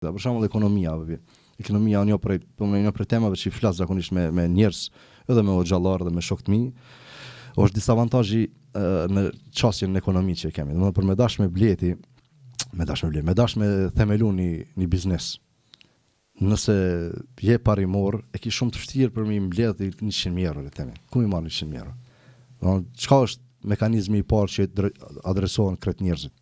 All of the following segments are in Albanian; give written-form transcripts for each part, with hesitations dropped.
Për shembull ekonomia, ekonomia një prej temave që I flas zakonisht me njerëz, edhe me xhallar dhe me shok të mi, është disavantazhi në çështjen e ekonomisë që kemi. Domethënë për me dash me themelu një biznes. Nëse je parimor, e ki shumë të vështirë për mi mbledh 100.000 euro, le themi. Ku mi marr 100.000 euro? Domethënë çka është mekanizmi I parë që adresohen këtyre njerëzit?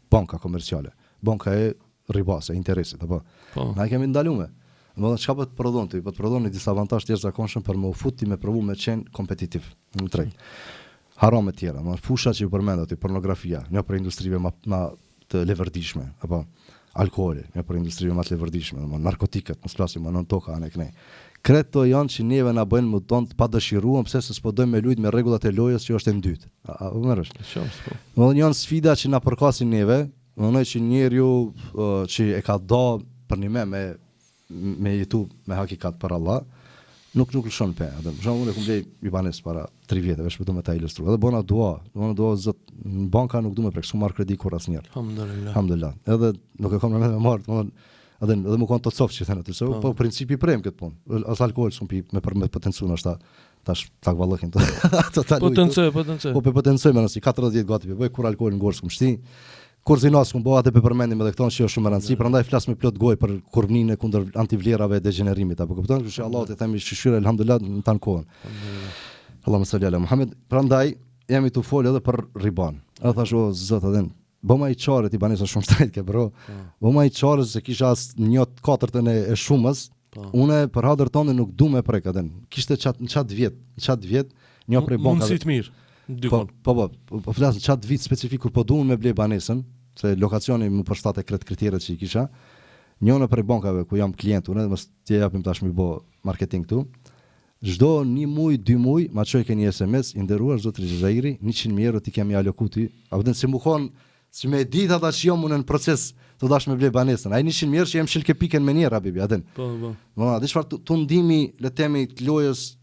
Banka komerciale. Banka e ribase, interesit, apo. Na kemi ndaluar. Domethënë çka po të prodhon ti? Po të prodhon një disavantazh të jashtëzakonshëm për më u futi me provu me qenë kompetitiv në treg. Harame të tjera, fusha që Ju përmendat, pornografia, një për industrive ma të levërdishme, apo alkooli, një për industrive ma të levërdishme, narkotikat, mos flasim më nën toka anë kënej. Kreto janë që neve na bëjnë më tonë të padëshiruar pse se s'po dojmë me lujt me rregullat e lojës që është e dytë. A merresh? Domethënë janë sfida që na përkasin neve, domethënë që njeriu që e ka do për një me jetu me hakikat për Allah, nuk lëshon pe. Për shembull unë kum blej Ibanes para 3 vjet, veç vetëm me ta ilustruar. Edhe bona dua zot në banka nuk duam prek, s'u marr kredi kur asnjëherë. Alhamdulillah. Edhe nuk e kam me marr, edhe më kon të cof që thënë aty, po principi prem këtë punë. As alkool s'u pi me potencun është tash tak vallëkin. Potencoj. Po potencojmë nëse 40 vjet gati bëj kur alkool ngors kum shti. Kur zinas kum bëha atë pe përmendim edhe këto që është shumë e rëndësishme, prandaj flas me plot gojë për kurvninë e kundër antivlerave e degenerimit, apo kupton? Kështu që Allahu të themi shqyrë alhamdulillah në tan kohën. Allahumma salli ala Muhammed. Prandaj jemi tu fol edhe për riban. Edhe thash o zot edhe bëma I çare ti banesa shumë shtrejt ke bro. Bëma I çare se kisha as 1/4 e shumës. Unë për hadër tonë nuk du me prek atë. Kishte çat vjet, një prej bankave. Mundësi të mirë. Po flas në çat vit specifik kur po duam me blej banesën, se lokacioni më përshtatet kriteret që I kisha. Njëna prej bankave ku jam klient unë, mos t'i japim tash më bë marketing këtu. Çdo 1 muj, 2 muj, ma çoj keni SMS I nderuar zotri Xhairi, 100.000 euro ti kemi alokuti. A vjen si më kon si me ditë ata që jam unë në proces të dash me blej banesën. Ai 100.000 euro që jam shilke pikën me njëra bibi, atë. Po. Mama, di çfarë tu ndihmi le temi të lojës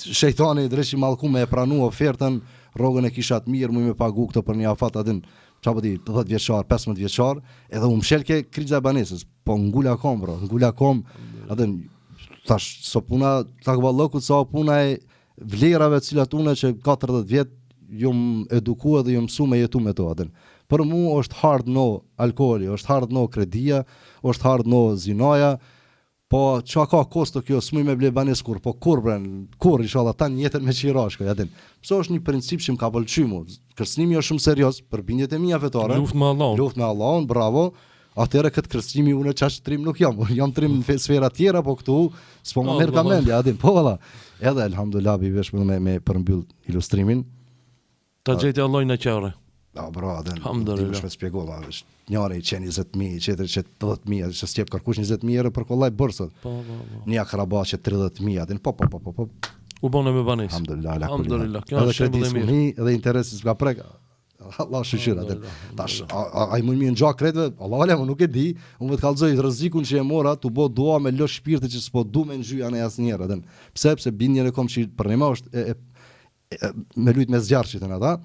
shejtani dreshi mallku me e pranu ofertën, rrogën e kisha të mirë, më pagu këto për një afat atë. Çfarë di, 10 vjeçar, 15 vjeçar, edhe u mshelke kriza e banesës. Po ngula kom, atë tash so puna takvallokut sa puna e vlerave të cilat unë që 40 vjet jum edukuar dhe jum mësuar me jetu me to atë. Për mua është hard no alkooli, është hard no kredia, është hard no zinaja. Po çka ka kosto kjo s'muj me ble banes kur, po kur inshallah tan jetën me qirash atë. Pse është një princip që më ka pëlqyer mua. Kërcënimi është shumë serioz për bindjet e mia fetare. Luftë me Allahun, bravo. Atëherë këtë kërcënimi unë çash trim nuk jam. Jam trim në sfera tjera, po këtu s'po më merr kamendja atë. Po valla. Edhe alhamdulillah bivesh me përmbyll ilustrimin. Ta gjejti Allah në qare. Bro, alhamdulillah. Më shpjegova, njëri që 20.000, qetëri që 80.000, që s'jep kërkush 20.000 euro për kollaj bërsët. Po. Një akraba që 30.000, atë po. U bënë me banes. Alhamdulillah. Kjo është shembull I mirë. Edhe interesi s'ka prek. Allah shqyr atë. Tash ai mund më ngjak kredve, Allah ale, nuk e di, unë vetë kallzoj rrezikun që e mora, tu bë dua me losh shpirtin që s'po du me ngjy anë asnjëherë atë. Pse bindjen e kom që për ne është me lut me zjarr që thënë ata.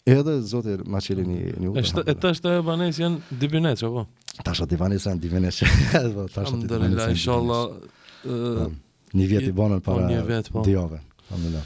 Edhe zoti ma çeli një E tash të banes janë divinet apo? Tash divanes janë divinet. Alhamdulillah, inshallah një vit I bonën para 2 javë. Alhamdulillah.